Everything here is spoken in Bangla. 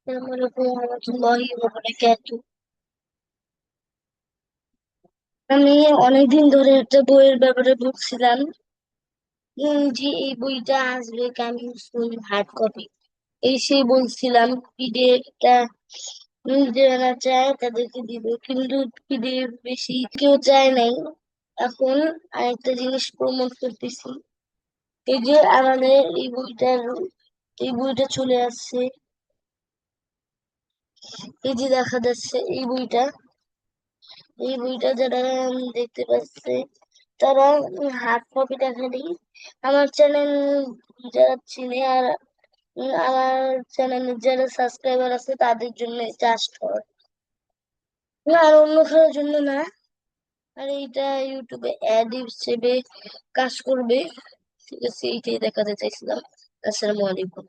السلام عليكم ورحمة الله وبركاته. আমি অনেকদিন ধরে একটা বইয়ের ব্যাপারে বলছিলাম যে এই বইটা আসবে কামিং সুন হার্ড কপি। এই সেই বলছিলাম পিডিএফটা যারা চায় তাদেরকে দিব, কিন্তু পিডিএফ বেশি কেউ চায় নাই। এখন আরেকটা জিনিস প্রমোট করতেছি। এই যে আমাদের এই বইটা চলে আসছে। এই যে দেখা যাচ্ছে এই বইটা যারা দেখতে পাচ্ছে তারা হার্ড কপি দেখালেই আমার চ্যানেল যারা চিনে আর আমার চ্যানেলের যারা সাবস্ক্রাইবার আছে তাদের জন্য জাস্ট হয়, না আর অন্য কারোর জন্য না। আর এইটা ইউটিউবে অ্যাড হিসেবে কাজ করবে। ঠিক আছে, এইটাই দেখাতে চাইছিলাম। আসসালামু আলাইকুম।